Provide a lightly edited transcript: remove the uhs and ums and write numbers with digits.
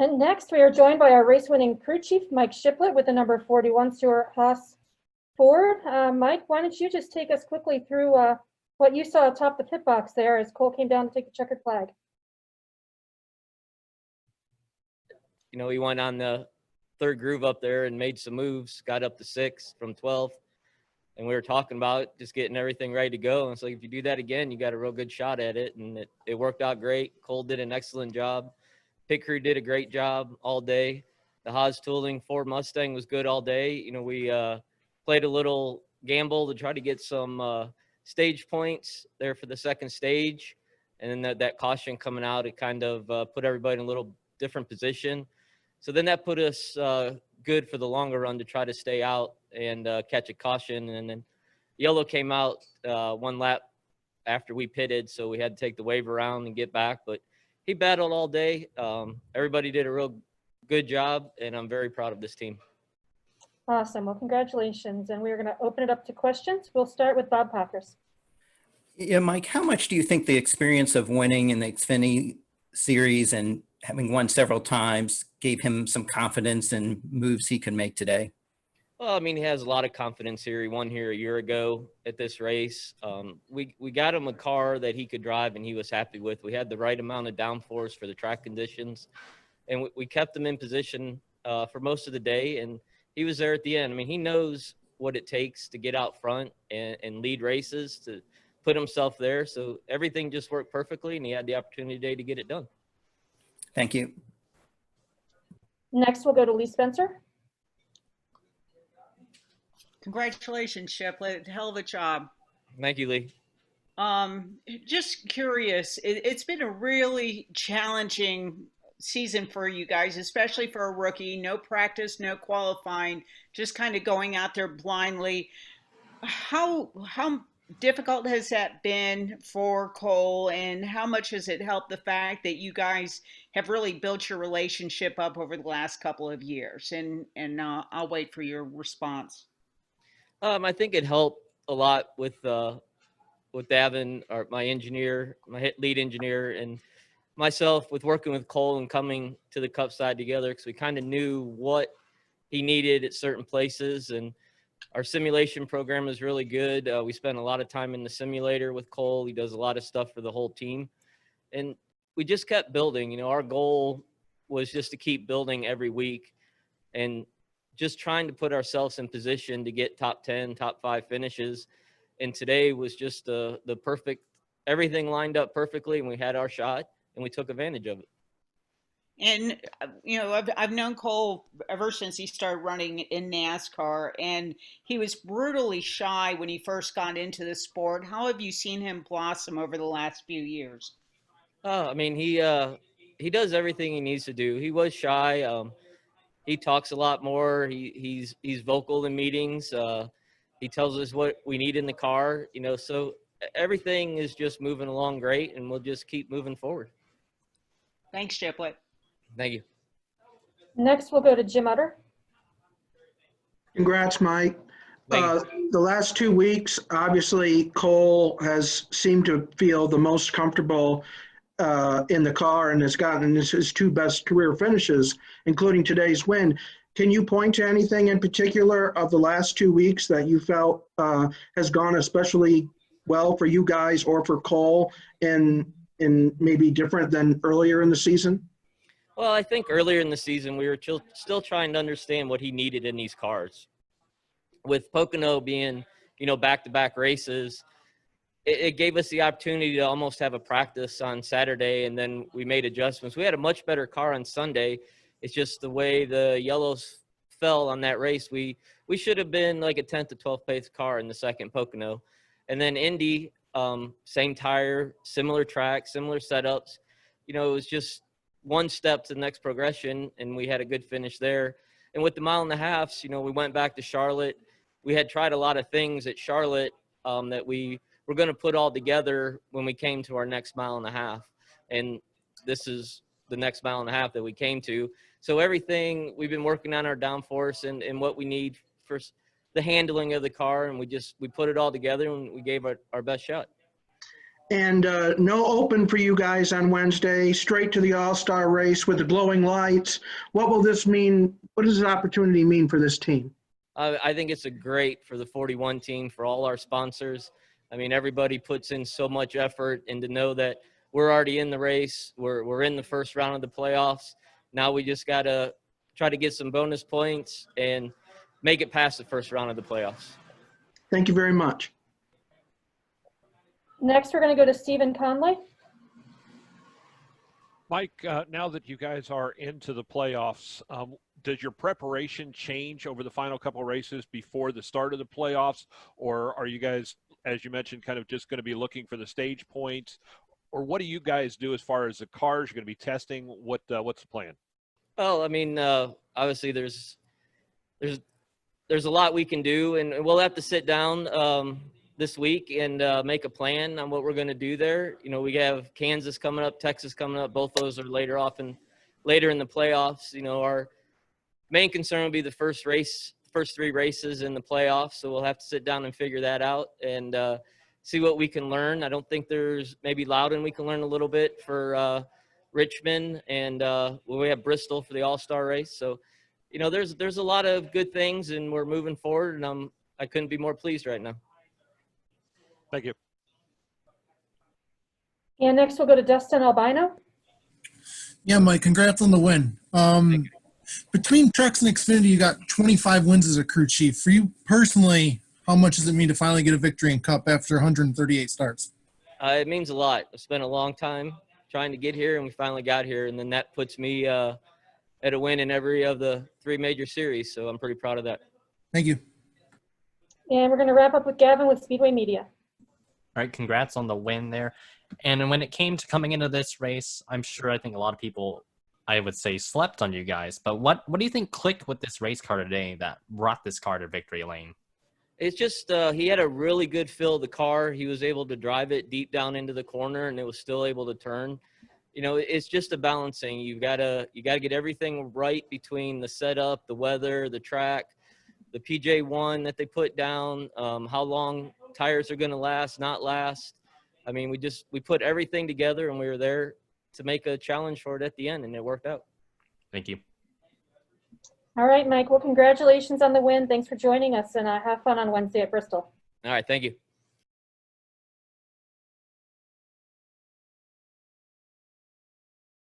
And next, we are joined by our race-winning crew chief, Mike Shiplett, with the number 41 Stuart Haas Ford. Mike, why don't you just take us quickly through what you saw atop the pit box there as Cole came down to take the checkered flag? You know, he went on the third groove up there and made some moves, got up to 6th from 12th. And we were talking about just getting everything ready to go. And so if you do that again, you got a real good shot at it. And it worked out great. Cole did an excellent job. Pit crew did a great job all day. The Haas Tooling Ford Mustang was good all day. You know, we played a little gamble to try to get some stage points there for the second stage. And then that caution coming out, it kind of put everybody in a little different position. So then that put us good for the longer run to try to stay out and catch a caution. And then yellow came out one lap after we pitted, so we had to take the wave around and get back. But he battled all day. Everybody did a real good job, and I'm very proud of this team. Awesome. Well, congratulations. And we're going to open it up to questions. We'll start with Bob Packers. Yeah, Mike, how much do you think the experience of winning in the Xfinity series and having won several times gave him some confidence in moves he can make today? Well, I mean, he has a lot of confidence here. He won here a year ago at this race. We got him a car that he could drive and he was happy with. We had the right amount of downforce for the track conditions, and we kept him in position for most of the day, and he was there at the end. I mean, he knows what it takes to get out front and lead races, to put himself there. So everything just worked perfectly, and he had the opportunity today to get it done. Thank you. Next, we'll go to Lee Spencer. Congratulations, Shifflett. Hell of a job. Thank you, Lee. Just curious, it's been a really challenging season for you guys, especially for a rookie. No practice, no qualifying, just kind of going out there blindly. How difficult has that been for Cole, and how much has it helped the fact that you guys have really built your relationship up over the last couple of years? And I'll wait for your response. I think it helped a lot with Davin, or my engineer, my lead engineer, and myself, with working with Cole and coming to the Cup side together, because we kind of knew what he needed at certain places. And our simulation program is really good. We spend a lot of time in the simulator with Cole. He does a lot of stuff for the whole team. And we just kept building. You know, our goal was just to keep building every week and just trying to put ourselves in position to get top 10, top 5 finishes. And today was just the perfect, everything lined up perfectly, and we had our shot and we took advantage of it. And, you know, I've known Cole ever since he started running in NASCAR, and he was brutally shy when he first got into the sport. How have you seen him blossom over the last few years? I mean, he does everything he needs to do. He was shy. He talks a lot more. He's vocal in meetings. He tells us what we need in the car, you know, so everything is just moving along great, and we'll just keep moving forward. Thanks, Shiplett. Thank you. Next, we'll go to Jim Utter. Congrats, Mike. Thank The last 2 weeks, obviously, Cole has seemed to feel the most comfortable in the car and has gotten his 2 best career finishes, including today's win. Can you point to anything in particular of the last 2 weeks that you felt has gone especially well for you guys or for Cole in maybe different than earlier in the season? Well, I think earlier in the season, we were still trying to understand what he needed in these cars. With Pocono being, you know, back-to-back races, it gave us the opportunity to almost have a practice on Saturday, and then we made adjustments. We had a much better car on Sunday. It's just the way the yellows fell on that race. We should have been like a 10th to 12th place car in the second Pocono. And then Indy, same tire, similar track, similar setups. You know, it was just one step to the next progression, and we had a good finish there. And with the mile and a halfs, you know, we went back to Charlotte. We had tried a lot of things at Charlotte that we were going to put all together when we came to our next mile and a half. And this is the next mile and a half that we came to. So everything, we've been working on our downforce and what we need for the handling of the car, and we put it all together and we gave our best shot. And no open for you guys on Wednesday, straight to the All-Star race with the glowing lights. What will this mean? What does this opportunity mean for this team? I think it's a great for the 41 team, for all our sponsors. I mean, everybody puts in so much effort, and to know that we're already in the race, we're in the first round of the playoffs. Now we just got to try to get some bonus points and make it past the first round of the playoffs. Thank you very much. Next, we're going to go to Stephen Connolly. Mike, now that you guys are into the playoffs, does your preparation change over the final couple of races before the start of the playoffs? Or are you guys, as you mentioned, kind of just going to be looking for the stage points? Or what do you guys do as far as the cars you're going to be testing? What's the plan? Well, I mean, obviously there's a lot we can do, and we'll have to sit down this week and make a plan on what we're going to do there. You know, we have Kansas coming up, Texas coming up. Both those are later in the playoffs. You know, our main concern will be the first three races in the playoffs. So we'll have to sit down and figure that out and see what we can learn. I don't think there's maybe Loudon we can learn a little bit for Richmond, and we have Bristol for the All-Star race. So, you know, there's a lot of good things, and we're moving forward, and I couldn't be more pleased right now. Thank you. And next, we'll go to Dustin Albina. Yeah, Mike, congrats on the win. Between trucks and Xfinity, you got 25 wins as a crew chief. For you personally, how much does it mean to finally get a victory in Cup after 138 starts? It means a lot. I spent a long time trying to get here, and we finally got here, and then that puts me at a win in every of the three major series, so I'm pretty proud of that. Thank you. And we're going to wrap up with Gavin with Speedway Media. All right, congrats on the win there. And when it came to coming into this race, I think a lot of people, I would say, slept on you guys. But what do you think clicked with this race car today that brought this car to victory lane? It's just he had a really good feel of the car. He was able to drive it deep down into the corner, and it was still able to turn. You know, it's just a balancing. You gotta get everything right between the setup, the weather, the track, the PJ1 that they put down, how long tires are going to last, not last. I mean, we put everything together, and we were there to make a challenge for it at the end, and it worked out. Thank you. All right, Mike. Well, congratulations on the win. Thanks for joining us, and have fun on Wednesday at Bristol. All right, thank you.